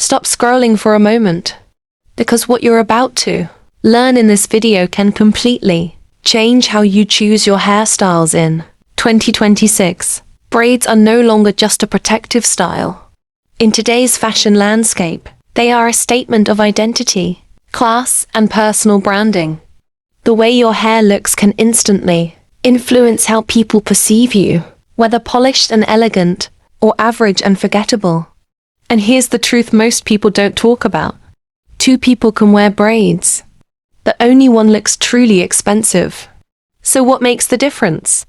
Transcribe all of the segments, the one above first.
stop scrolling for a moment, because what you're about to learn in this video can completely change how you choose your hairstyles in 2026. Braids are no longer just a protective style. In today's fashion landscape, they are a statement of identity, class, and personal branding. The way your hair looks can instantly influence how people perceive you, whether polished and elegant or average and forgettable. And here's the truth most people don't talk about. Two people can wear braids, but only one looks truly expensive. So what makes the difference?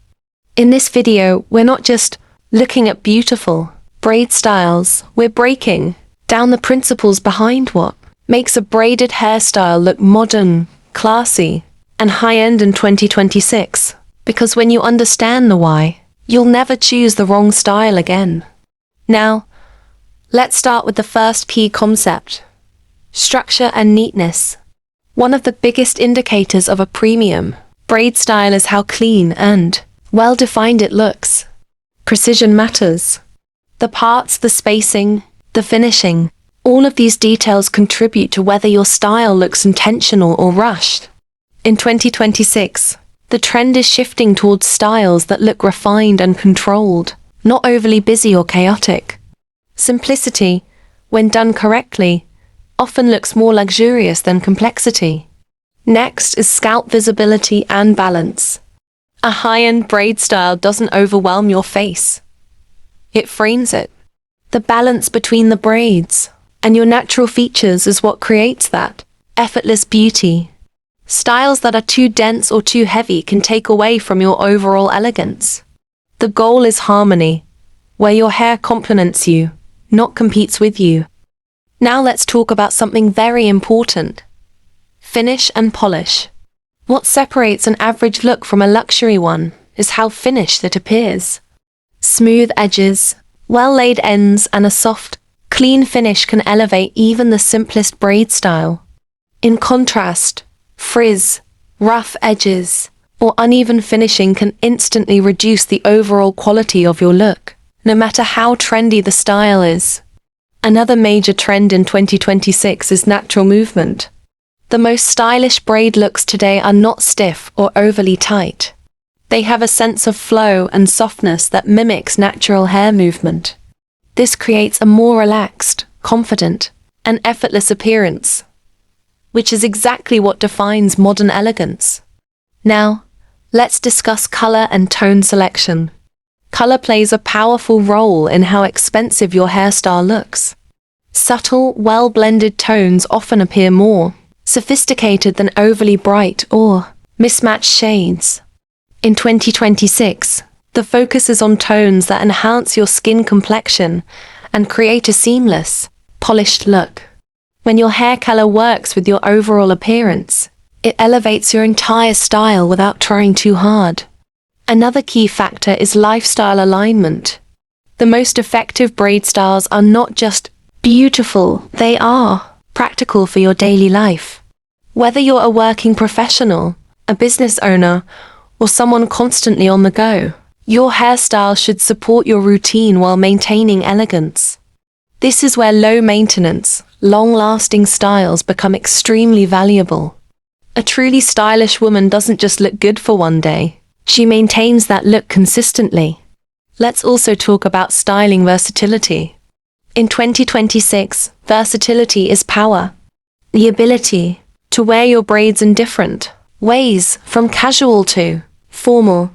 In this video, we're not just looking at beautiful braid styles, we're breaking down the principles behind what makes a braided hairstyle look modern, classy, and high-end in 2026. Because when you understand the why, you'll never choose the wrong style again. Now, let's start with the first key concept: structure and neatness. One of the biggest indicators of a premium braid style is how clean and well-defined it looks. Precision matters. The parts, the spacing, the finishing, all of these details contribute to whether your style looks intentional or rushed. In 2026, the trend is shifting towards styles that look refined and controlled, not overly busy or chaotic. Simplicity, when done correctly, often looks more luxurious than complexity. Next is scalp visibility and balance. A high-end braid style doesn't overwhelm your face. It frames it. The balance between the braids and your natural features is what creates that effortless beauty. Styles that are too dense or too heavy can take away from your overall elegance. The goal is harmony, where your hair complements you, not competes with you. Now let's talk about something very important: finish and polish. What separates an average look from a luxury one is how finished it appears. Smooth edges, well-laid ends, and a soft, clean finish can elevate even the simplest braid style. In contrast, frizz, rough edges, or uneven finishing can instantly reduce the overall quality of your look, no matter how trendy the style is. Another major trend in 2026 is natural movement. The most stylish braid looks today are not stiff or overly tight. They have a sense of flow and softness that mimics natural hair movement. This creates a more relaxed, confident, and effortless appearance, which is exactly what defines modern elegance. Now, let's discuss color and tone selection. Color plays a powerful role in how expensive your hairstyle looks. Subtle, well-blended tones often appear more sophisticated than overly bright or mismatched shades. In 2026, the focus is on tones that enhance your skin complexion and create a seamless, polished look. When your hair color works with your overall appearance, it elevates your entire style without trying too hard. Another key factor is lifestyle alignment. The most effective braid styles are not just beautiful, they are practical for your daily life. Whether you're a working professional, a business owner, or someone constantly on the go, your hairstyle should support your routine while maintaining elegance. This is where low-maintenance, long-lasting styles become extremely valuable. A truly stylish woman doesn't just look good for one day, she maintains that look consistently. Let's also talk about styling versatility. In 2026, versatility is power. The ability to wear your braids in different ways, from casual to formal,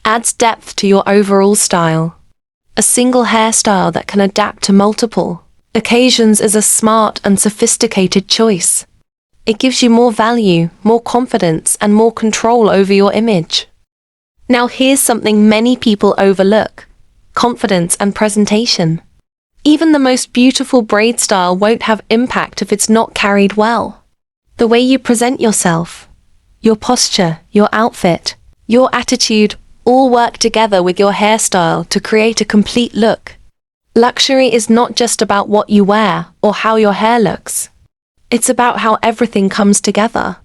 adds depth to your overall style. A single hairstyle that can adapt to multiple occasions is a smart and sophisticated choice. It gives you more value, more confidence, and more control over your image. Now here's something many people overlook: confidence and presentation. Even the most beautiful braid style won't have impact if it's not carried well. The way you present yourself, your posture, your outfit, your attitude, all work together with your hairstyle to create a complete look. Luxury is not just about what you wear or how your hair looks. It's about how everything comes together.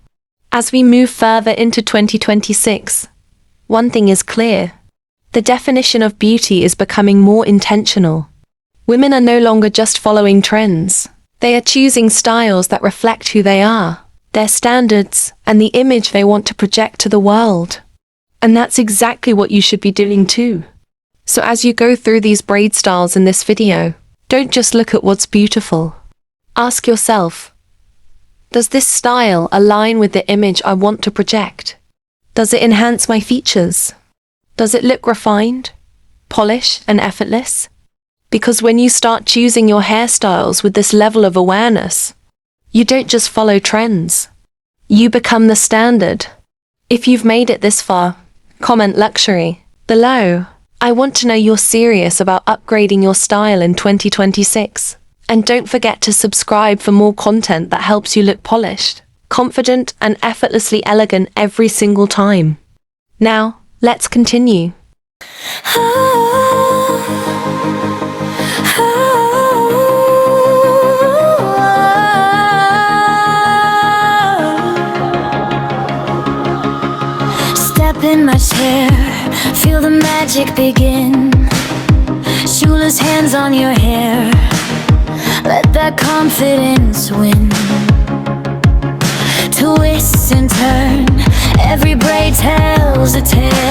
As we move further into 2026, one thing is clear: the definition of beauty is becoming more intentional. Women are no longer just following trends. They are choosing styles that reflect who they are, their standards, and the image they want to project to the world. And that's exactly what you should be doing too. So as you go through these braid styles in this video, don't just look at what's beautiful. Ask yourself, does this style align with the image I want to project? Does it enhance my features? Does it look refined, polished, and effortless? Because when you start choosing your hairstyles with this level of awareness, you don't just follow trends. You become the standard. If you've made it this far, comment luxury below. I want to know you're serious about upgrading your style in 2026. And don't forget to subscribe for more content that helps you look polished, confident, and effortlessly elegant every single time. Now, let's continue. Step in my chair, feel the magic begin. Shoeless hands on your hair, let that confidence win. Twist and turn, every braid tells a tale.